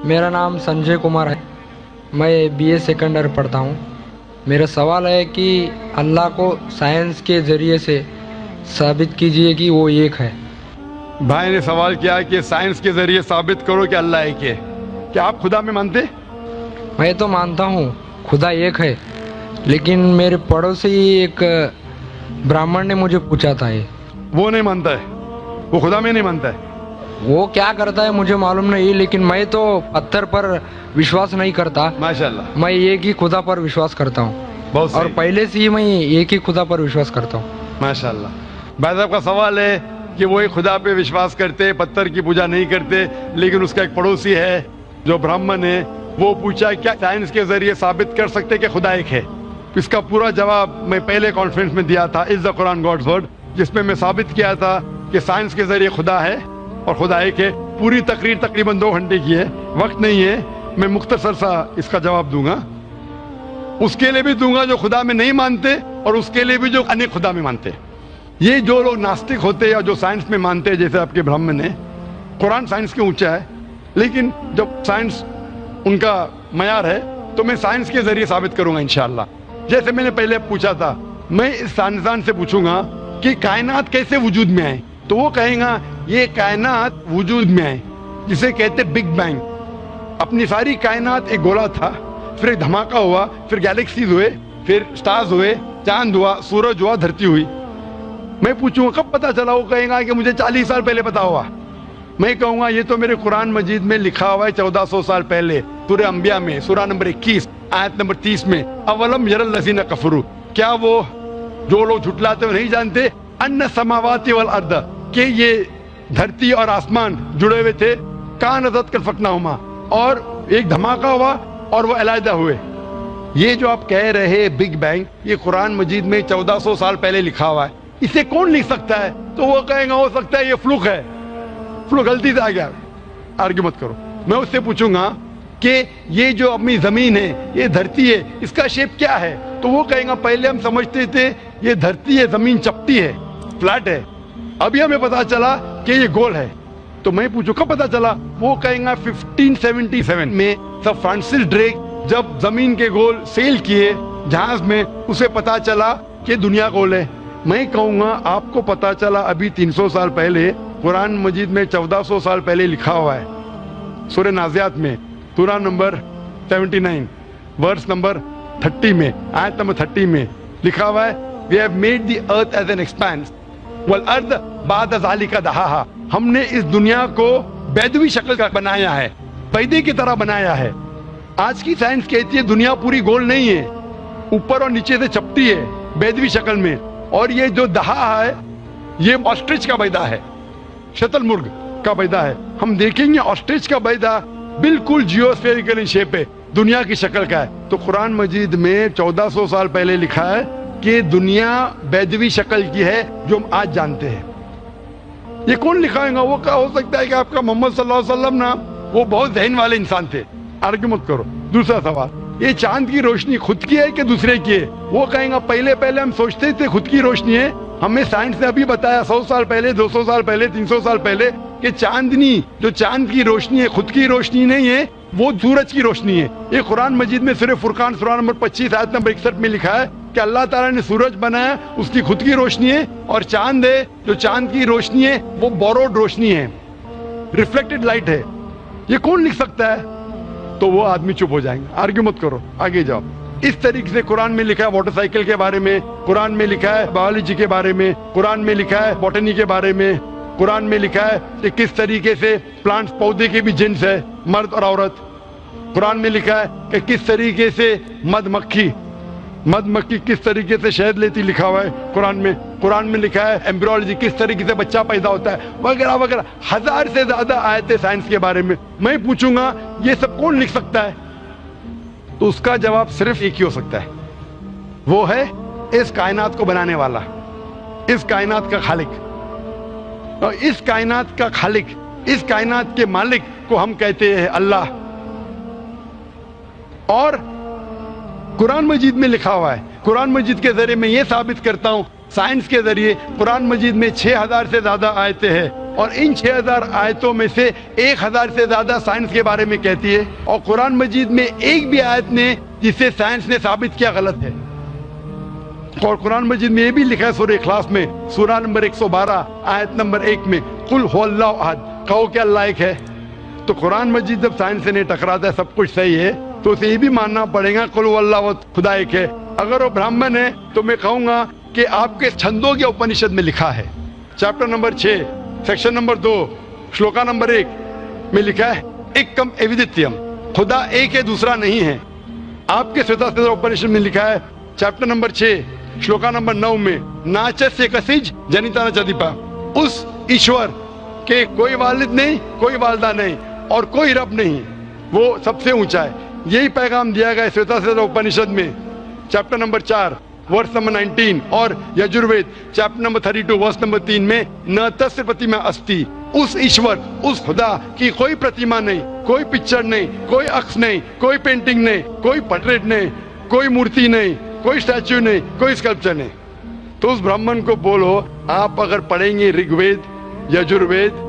मेरा नाम संजय कुमार है। मैं BA सेकंड ईयर पढ़ता हूँ। मेरा सवाल है कि अल्लाह को साइंस के ज़रिए से साबित कीजिए कि वो एक है। भाई ने सवाल किया कि साइंस के जरिए साबित करो कि अल्लाह एक है। क्या आप खुदा में मानते? मैं तो मानता हूँ खुदा एक है, लेकिन मेरे पड़ोसी एक ब्राह्मण ने मुझे पूछा था ये। वो नहीं मानता है, वो खुदा में नहीं मानता है। वो क्या करता है मुझे मालूम नहीं, लेकिन मैं तो पत्थर पर विश्वास नहीं करता। माशाल्लाह, मैं एक ही खुदा पर विश्वास करता हूँ, बहुत और सही। पहले से ही मैं एक ही खुदा पर विश्वास करता हूँ। माशाल्लाह। भाई साहब का सवाल है कि वो एक खुदा पे विश्वास करते, पत्थर की पूजा नहीं करते, लेकिन उसका एक पड़ोसी है जो ब्राह्मण है, वो पूछा क्या साइंस के जरिए साबित कर सकते कि खुदा एक है। इसका पूरा जवाब मैं पहले कॉन्फ्रेंस में दिया था, is the Quran God's word, जिसमें मैं साबित किया था कि साइंस के जरिए खुदा है और खुदा एक है। पूरी तकरीर तकरीबन 2 घंटे की है, वक्त नहीं है, मैं मुख्तसर सा इसका जवाब दूंगा। उसके लिए भी दूंगा जो खुदा में नहीं मानते, और उसके लिए भी जो अनेक खुदा में मानते। ये जो लोग नास्तिक होते या जो साइंस में मानते हैं, जैसे आपके ब्राह्मण है, कुरान साइंस के ऊंचा है, लेकिन जब साइंस उनका मयार है तो मैं साइंस के जरिए साबित करूंगा इंशाअल्लाह। जैसे मैंने पहले पूछा था, मैं इस साइंसदान से पूछूंगा कि कायनात कैसे वजूद में आए, तो वो कहेगा ये कायनात वजूद में आए जिसे कहते बिग बैंग। अपनी सारी कायनात एक गोला था, फिर एक धमाका हुआ, फिर गैलेक्सीज हुए, फिर स्टार्स हुए, चांद हुआ, सूरज हुआ, धरती हुई। मैं पूछूंगा कब पता चला, वो कहेगा कि मुझे 40 साल पहले पता हुआ। मैं कहूंगा ये तो मेरे कुरान मजीद में लिखा हुआ है 1400 साल पहले, सूरह अंबिया में, सूरह नंबर 21 आयत नंबर 30 में, अवलम यरल लज़ीना कफरू, क्या वो जो लोग झुटलाते हो नहीं जानते, अन्ना समावाति वल अर्द, कि ये धरती और आसमान जुड़े हुए थे, कानज़त कल फकनाहुमा, और एक धमाका हुआ और वो अलहदा हुए। ये जो आप कह रहे बिग बैंग, ये कुरान मजीद में 1400 साल पहले लिखा हुआ है, इसे कौन लिख सकता है? तो वो कहेगा हो सकता है ये फ्लूक है, फ्लूक गलती से आ गया। आर्ग्यू मत करो। मैं उससे पूछूंगा कि ये जो अपनी जमीन है, ये धरती है, इसका शेप क्या है? तो वो कहेगा पहले हम समझते थे ये धरती है, जमीन चपटी है, फ्लैट है, अभी हमें पता चला कि ये गोल है। तो मैं पूछूं कब पता चला? वो कहेगा 1577 में सर फ्रांसिस ड्रेक जब जमीन के गोल सेल किए जहाज में, उसे पता चला कि दुनिया गोल है। मैं कहूंगा आपको पता चला अभी 300 साल पहले, कुरान मजीद में 1400 साल पहले लिखा हुआ है, सूरह नाज़ियात में, सूरह नंबर 79 वर्स नंबर 30 में, आयत नंबर 30 में लिखा हुआ है, we have made the earth as an expanse वल अर्द बाद ज़ालिका दहाहा, हमने इस दुनिया को बैदवी शक्ल का बनाया है, पैदे की तरह बनाया है। आज की साइंस कहती है दुनिया पूरी गोल नहीं है, ऊपर और नीचे से चपटी है बैदवी शक्ल में, और ये जो दहा है ये ऑस्ट्रिच का बैदा है, शतलमुर्ग का बैदा है। हम देखेंगे ऑस्ट्रिच का बैदा बिल्कुल जियोस्फेरिकल इन शेप है, दुनिया की शक्ल का है। तो कुरान मजीद में 1400 साल पहले लिखा है कि दुनिया बैदवी शक्ल की है जो हम आज जानते हैं। ये कौन लिखाएगा? वो क्या हो सकता है कि आपका मोहम्मद सल्लल्लाहु अलैहि वसल्लम ना, वो बहुत ज़हन वाले इंसान थे। आर्ग्यू मत करो। दूसरा सवाल, ये चांद की रोशनी खुद की है कि दूसरे की है? वो कहेगा पहले पहले हम सोचते थे खुद की रोशनी है, हमें साइंस ने अभी बताया 100 साल पहले, 200 साल पहले, 300 साल पहले कि चांदनी, जो चांद की रोशनी है, खुद की रोशनी नहीं है, वो सूरज की रोशनी है। ये कुरान मजीद में सूरह फुरकान सूरह नंबर 25 आयत नंबर 61 में लिखा है कि अल्लाह ताला ने सूरज बनाया, उसकी खुद की रोशनी है, और चांद है, जो चांद की रोशनी है वो बोरोड रोशनी है, रिफ्लेक्टेड लाइट है। ये कौन लिख सकता है? तो वो आदमी चुप हो जाएंगे। आर्ग्यू मत करो, आगे जाओ। इस तरीके से कुरान में लिखा है मोटरसाइकिल के बारे में, कुरान में लिखा है बायोलॉजी के बारे में, कुरान में लिखा है बॉटनी के बारे में, कुरान में लिखा है कि किस तरीके से प्लांट्स, पौधे के भी जिन्स है, मर्द और औरत। कुरान में लिखा है कि किस तरीके से मधुमक्खी किस तरीके से शहद लेती, लिखा हुआ है कुरान में। कुरान में लिखा है एम्ब्रियोलॉजी, किस तरीके से बच्चा पैदा होता है, वगैरह वगैरह। 1000 से ज्यादा आयतें साइंस के बारे में। मैं पूछूंगा ये सब कौन लिख सकता है? तो उसका जवाब सिर्फ एक ही हो सकता है, वो है इस कायनात को बनाने वाला, इस कायनात का खालिक। और इस कायनात का खालिक, इस कायनात के मालिक को हम कहते हैं अल्लाह। और कुरान मजीद में लिखा हुआ है, कुरान मजीद के जरिए मैं ये साबित करता हूँ, साइंस के जरिए कुरान मजीद में 6000 से ज्यादा आयतें हैं اور ان 6000 آیتوں میں سے 1000 سے زیادہ سائنس کے بارے میں کہتی ہے، اور قرآن مجید میں ایک بھی آیت نے جسے سائنس نے ثابت کیا غلط ہے۔ اور قرآن مجید میں یہ بھی لکھا ہے سورہ اخلاص میں، سورہ نمبر 112 آیت نمبر 1 میں، قل هو اللہ احد، کہو کہ اللہ ایک ہے۔ تو قرآن مجید جب سائنس سے نہیں ٹکراتا ہے، سب کچھ صحیح ہے، تو اسے یہ بھی ماننا پڑے گا قل هو اللہ احد، خدا ایک ہے۔ اگر وہ برہمن ہے تو میں کہوں گا کہ آپ کے چھندوں کے اپنشد میں لکھا ہے، chapter number 6 section number 2 shloka number 1 میں لکھا ہے ایکم ایودتیم، خدا ایک ہے دوسرا نہیں ہے۔ آپ کے سوتا اپنشد میں لکھا ہے چیپٹر نمبر 6 شلوکا نمبر 9 میں ناچس سے کسج جنیتا نچدیپا، اس ایشور کے کوئی والد نہیں، کوئی والدہ نہیں اور کوئی رب نہیں، وہ سب سے اونچا ہے۔ یہی پیغام دیا گیا سوتا اپنشد میں چیپٹر نمبر 4 ورس نمبر 19 اور Yajurveda chapter number 32 verse number 3 میں نہ تس پرتیما استی، اس ایشور، اس خدا کی کوئی پرتیما نہیں، کوئی پکچر نہیں، کوئی عکس نہیں، کوئی پینٹنگ نہیں، کوئی پورٹریٹ نہیں، کوئی مورتی نہیں، کوئی اسٹیچو نہیں، کوئی اسکلپچر نہیں۔ تو اس برہمن کو بولو، آپ اگر پڑھیں گے رگ وید یجروید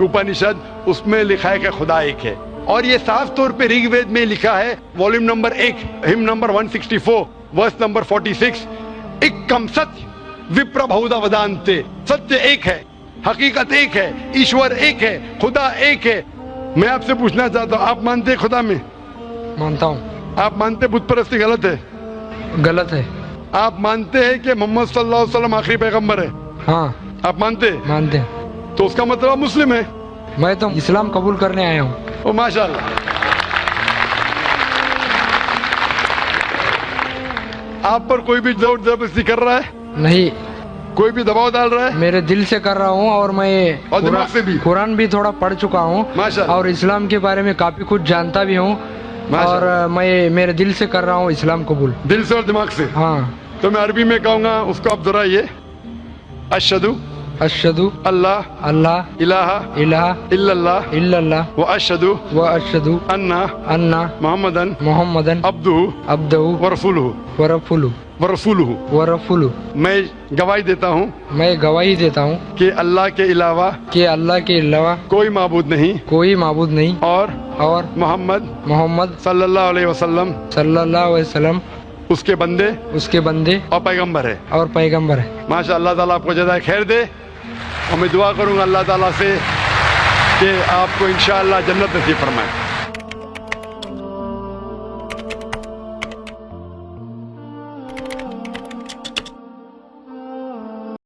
اپنشد، اس میں لکھا ہے کہ خدا ایک ہے، اور یہ صاف طور پہ رگ وید میں لکھا ہے والیوم نمبر 1 ہم نمبر 164 ورس نمبر 46 ایکم ستیہ وپر بہودا ودانتے، ستیہ ایک ہے، حقیقت ایک ہے، ایشور ایک ہے، خدا ایک ہے۔ میں آپ سے پوچھنا چاہتا ہوں، آپ مانتے ہیں خدا میں؟ مانتا ہوں۔ آپ مانتے بت پرستی غلط ہے؟ غلط ہے۔ آپ مانتے ہیں کہ محمد صلی اللہ علیہ وسلم آخری پیغمبر ہے؟ ہاں آپ مانتے ہیں؟ مانتے ہیں۔ تو اس کا مطلب آپ مسلم ہے؟ میں تو اسلام قبول کرنے آیا ہوں۔ او ماشاءاللہ۔ آپ پر کوئی بھی زور زبردستی کر رہا ہے؟ نہیں، کوئی بھی دباؤ ڈال رہا ہے؟ میرے دل سے کر رہا ہوں، اور میں اور دماغ سے بھی؟ قرآن بھی تھوڑا پڑھ چکا ہوں، ماشاءاللہ۔ اور اسلام کے بارے میں کافی کچھ جانتا بھی ہوں، ماشاءاللہ۔ اور میں میرے دل سے کر رہا ہوں اسلام قبول۔ دل سے اور دماغ سے؟ ہاں۔ تو میں عربی میں کہوں گا، اس کو آپ دہرائیے، اشہدو اشہدو اللہ اللہ الہ الہ الا اللہ الا اللہ و اشہدو و اشہدو انا ان محمدن محمدن عبدہ عبدہ ورسولہ ورسولہ ورسولہ۔ ورسولہ۔ میں گواہی دیتا ہوں میں گواہی دیتا ہوں کہ اللہ کے علاوہ کہ اللہ کے علاوہ کوئی معبود نہیں، کوئی معبود نہیں، اور محمد محمد صلی اللہ علیہ وسلم صلی اللہ علیہ وسلم اس کے بندے اس کے بندے اور پیغمبر ہے۔ اور پیغمبر ہے۔ ماشاء اللہ تعالیٰ آپ کو جزائے خیر دے، اور میں دعا کروں گا اللہ تعالیٰ سے کہ آپ کو انشاءاللہ جنت نصیب فرمائے۔